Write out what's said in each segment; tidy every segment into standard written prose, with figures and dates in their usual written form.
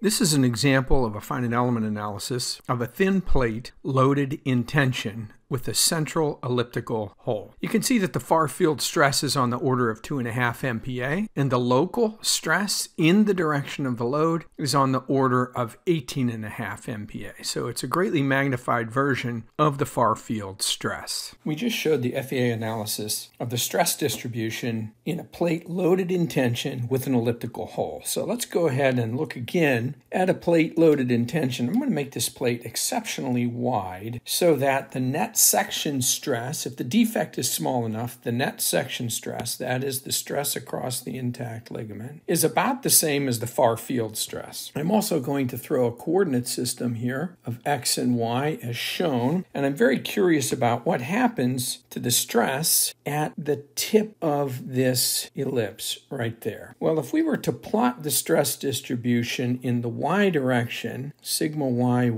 This is an example of a finite element analysis of a thin plate loaded in tension with a central elliptical hole. You can see that the far field stress is on the order of 2.5 MPa, and the local stress in the direction of the load is on the order of 18.5 MPa. So it's a greatly magnified version of the far field stress. We just showed the FEA analysis of the stress distribution in a plate loaded in tension with an elliptical hole. So let's go ahead and look again at a plate loaded in tension. I'm going to make this plate exceptionally wide so that the net section stress, if the defect is small enough, the net section stress, that is the stress across the intact ligament, is about the same as the far field stress. I'm also going to throw a coordinate system here of x and y as shown, and I'm very curious about what happens to the stress at the tip of this ellipse right there. Well, if we were to plot the stress distribution in the y direction, sigma y,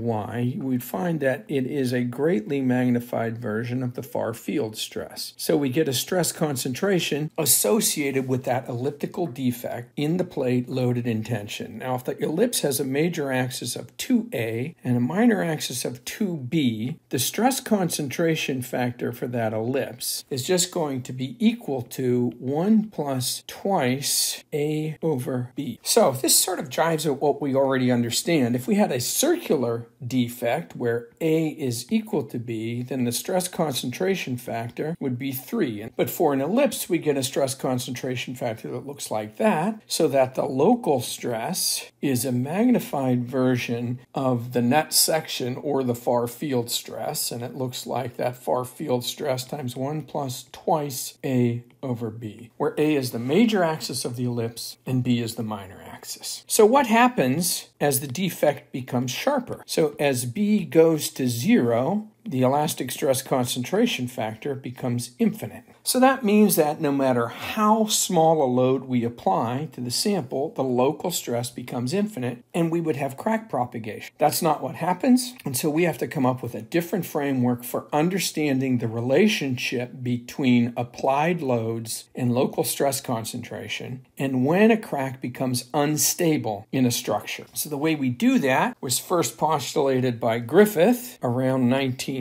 we'd find that it is a greatly magnified version of the far field stress. So we get a stress concentration associated with that elliptical defect in the plate loaded in tension. Now, if the ellipse has a major axis of 2a and a minor axis of 2b, the stress concentration factor for that ellipse is just going to be equal to 1 plus twice a over b. So this sort of drives at what we already understand. If we had a circular defect where a is equal to b, then the stress concentration factor would be 3. But for an ellipse, we get a stress concentration factor that looks like that, so that the local stress is a magnified version of the net section or the far field stress, and it looks like that far field stress times 1 plus twice a over b, where a is the major axis of the ellipse and b is the minor axis. So what happens as the defect becomes sharper? So as b goes to 0, the elastic stress concentration factor becomes infinite. So that means that no matter how small a load we apply to the sample, the local stress becomes infinite and we would have crack propagation. That's not what happens, and so we have to come up with a different framework for understanding the relationship between applied loads and local stress concentration and when a crack becomes unstable in a structure. So the way we do that was first postulated by Griffith around 1920,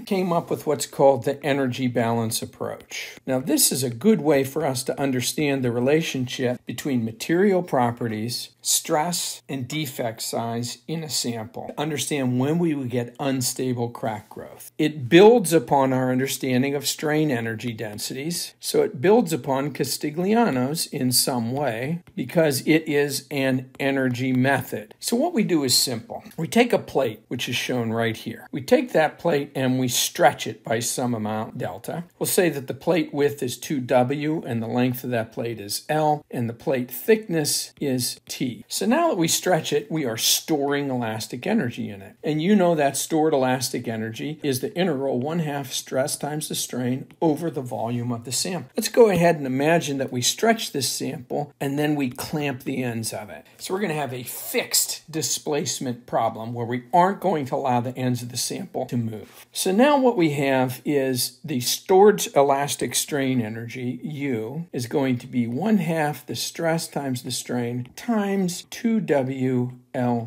came up with what's called the energy balance approach. Now, this is a good way for us to understand the relationship between material properties, stress, and defect size in a sample. Understand when we would get unstable crack growth. It builds upon our understanding of strain energy densities, so it builds upon Castigliano's in some way because it is an energy method. So what we do is simple. We take a plate, which is shown right here. We take that plate and we stretch it by some amount, delta. We'll say that the plate width is 2W and the length of that plate is L and the plate thickness is T. So now that we stretch it, we are storing elastic energy in it. And you know that stored elastic energy is the integral 1/2 stress times the strain over the volume of the sample. Let's go ahead and imagine that we stretch this sample and then we clamp the ends of it. So we're going to have a fixed displacement problem where we aren't going to allow the ends of the sample to move. So now what we have is the stored elastic strain energy, U, is going to be 1/2 the stress times the strain times 2WLT.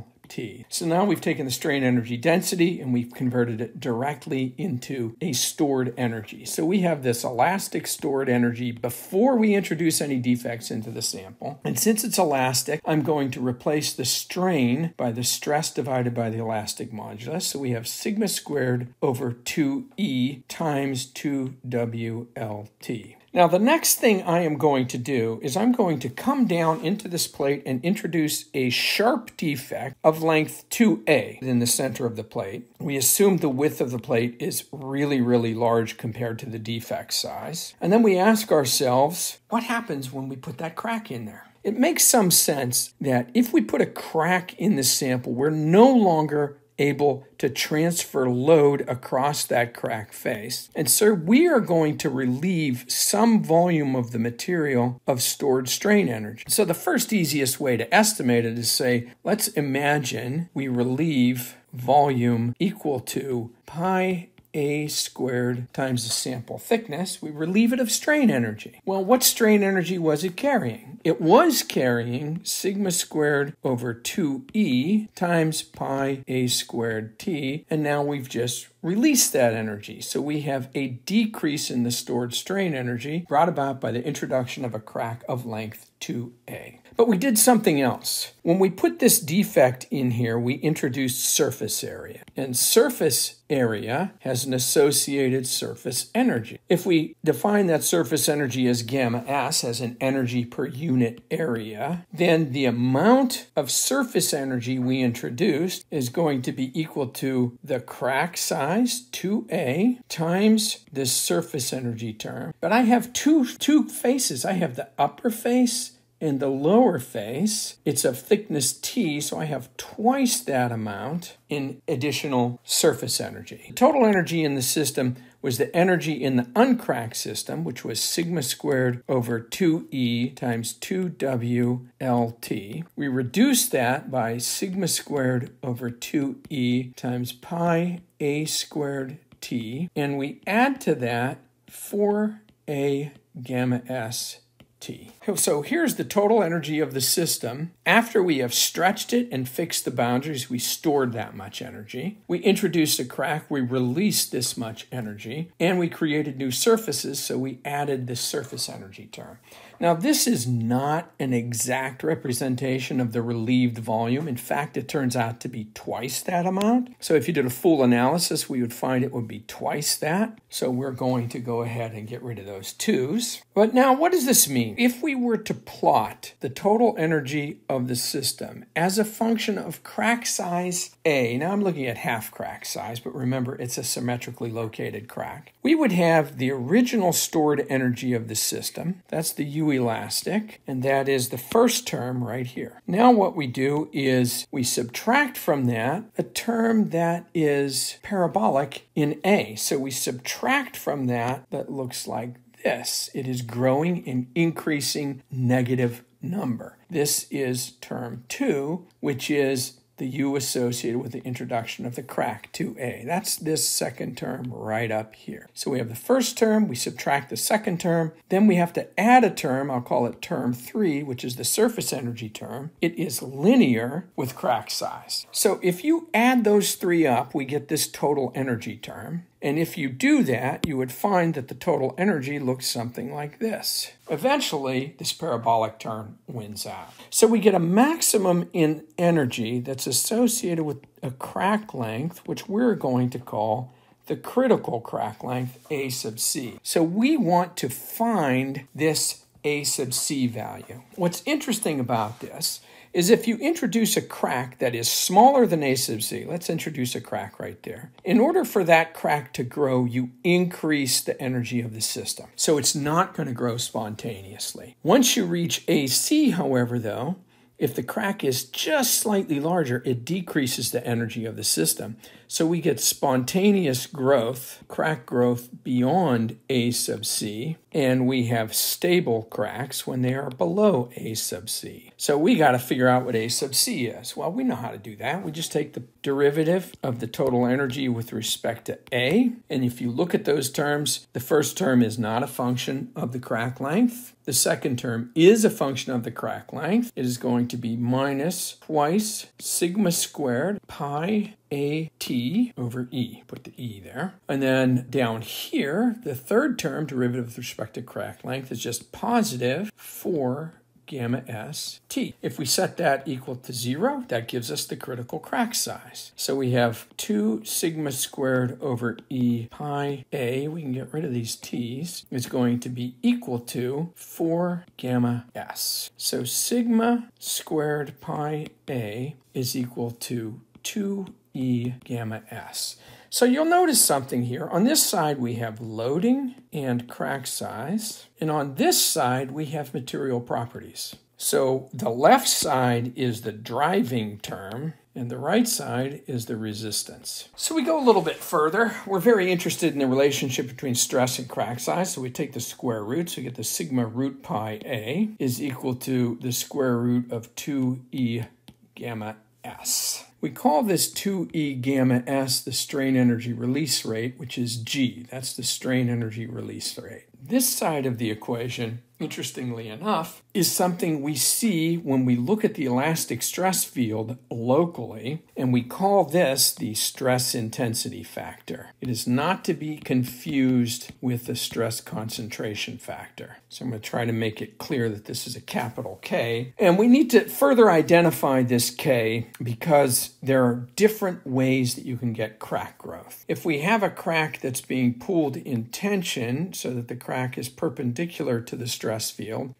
So now we've taken the strain energy density and we've converted it directly into a stored energy. So we have this elastic stored energy before we introduce any defects into the sample. And since it's elastic, I'm going to replace the strain by the stress divided by the elastic modulus. So we have sigma squared over 2E times 2WLT. Now, the next thing I am going to do is I'm going to come down into this plate and introduce a sharp defect of length 2A in the center of the plate. We assume the width of the plate is really, really large compared to the defect size. And then we ask ourselves, what happens when we put that crack in there? It makes some sense that if we put a crack in the sample, we're no longer able to transfer load across that crack face. And so we are going to relieve some volume of the material of stored strain energy. So the first easiest way to estimate it is say, let's imagine we relieve volume equal to pi A squared times the sample thickness, we relieve it of strain energy. Well, what strain energy was it carrying? It was carrying sigma squared over 2E times pi A squared T, and now we've just released that energy. So we have a decrease in the stored strain energy brought about by the introduction of a crack of length 2A. But we did something else. When we put this defect in here, we introduced surface area. And surface area has an associated surface energy. If we define that surface energy as gamma S, as an energy per unit area, then the amount of surface energy we introduced is going to be equal to the crack size, 2A, times this surface energy term. But I have two faces. I have the upper face and the lower face. It's of thickness T, so I have twice that amount in additional surface energy. The total energy in the system was the energy in the uncracked system, which was sigma squared over 2E times 2WLT. We reduced that by sigma squared over 2E times pi A squared T, and we add to that 4A gamma S T. So here's the total energy of the system. After we have stretched it and fixed the boundaries, we stored that much energy. We introduced a crack, we released this much energy, and we created new surfaces, so we added this surface energy term. Now, this is not an exact representation of the relieved volume. In fact, it turns out to be twice that amount. So if you did a full analysis, we would find it would be twice that. So we're going to go ahead and get rid of those 2's. But now, what does this mean? If we were to plot the total energy of the system as a function of crack size A, now I'm looking at half crack size, but remember, it's a symmetrically located crack. We would have the original stored energy of the system. That's the U elastic, and that is the first term right here. Now what we do is we subtract from that a term that is parabolic in A. So we subtract from that looks like this. It is growing and increasing negative number. This is term 2, which is the U associated with the introduction of the crack 2A. That's this second term right up here. So we have the first term, we subtract the second term, then we have to add a term, I'll call it term 3, which is the surface energy term. It is linear with crack size. So if you add those 3 up, we get this total energy term. And if you do that, you would find that the total energy looks something like this. Eventually, this parabolic term wins out. So we get a maximum in energy that's associated with a crack length, which we're going to call the critical crack length, A sub C. So we want to find this A sub C value. What's interesting about this is if you introduce a crack that is smaller than A sub C, let's introduce a crack right there. In order for that crack to grow, you increase the energy of the system. So it's not going to grow spontaneously. Once you reach AC, however, though, if the crack is just slightly larger, it decreases the energy of the system. So we get spontaneous growth, crack growth beyond A sub C, and we have stable cracks when they are below A sub C. So we got to figure out what A sub C is. Well, we know how to do that. We just take the derivative of the total energy with respect to A, and if you look at those terms, the first term is not a function of the crack length. The second term is a function of the crack length. It is going to be minus twice sigma squared pi AT over E. Put the E there. And then down here, the third term, derivative with respect to crack length, is just positive 4 gamma S T. If we set that equal to 0, that gives us the critical crack size. So we have 2 sigma squared over E pi A. We can get rid of these T's. It's going to be equal to 4 gamma S. So sigma squared pi A is equal to 2E gamma S. So you'll notice something here. On this side, we have loading and crack size. And on this side, we have material properties. So the left side is the driving term, and the right side is the resistance. So we go a little bit further. We're very interested in the relationship between stress and crack size. So we take the square root. So we get the sigma root pi A is equal to the square root of 2E gamma S. We call this 2E gamma S the strain energy release rate, which is G. That's the strain energy release rate. This side of the equation, interestingly enough, is something we see when we look at the elastic stress field locally, and we call this the stress intensity factor. It is not to be confused with the stress concentration factor. So I'm going to try to make it clear that this is a capital K. And we need to further identify this K because there are different ways that you can get crack growth. If we have a crack that's being pulled in tension so that the crack is perpendicular to the stress field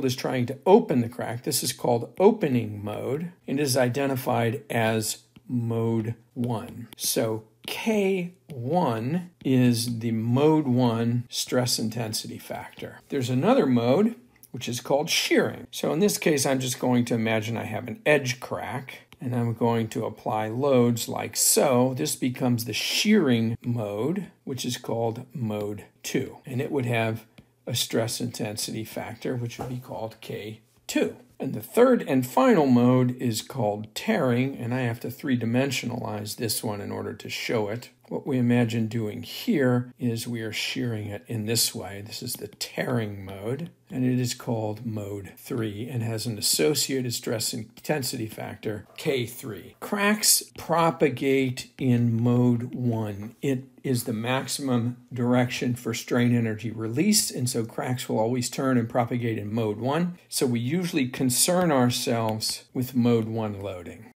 is trying to open the crack. This is called opening mode and is identified as mode 1. So K1 is the mode 1 stress intensity factor. There's another mode which is called shearing. So in this case, I'm just going to imagine I have an edge crack and I'm going to apply loads like so. This becomes the shearing mode, which is called mode 2. And it would have a stress intensity factor, which would be called K2. And the third and final mode is called tearing, and I have to three-dimensionalize this one in order to show it. What we imagine doing here is we are shearing it in this way. This is the tearing mode, and it is called mode 3 and has an associated stress intensity factor, K3. Cracks propagate in mode 1. It is the maximum direction for strain energy release, and so cracks will always turn and propagate in mode 1. So we usually concern ourselves with mode 1 loading.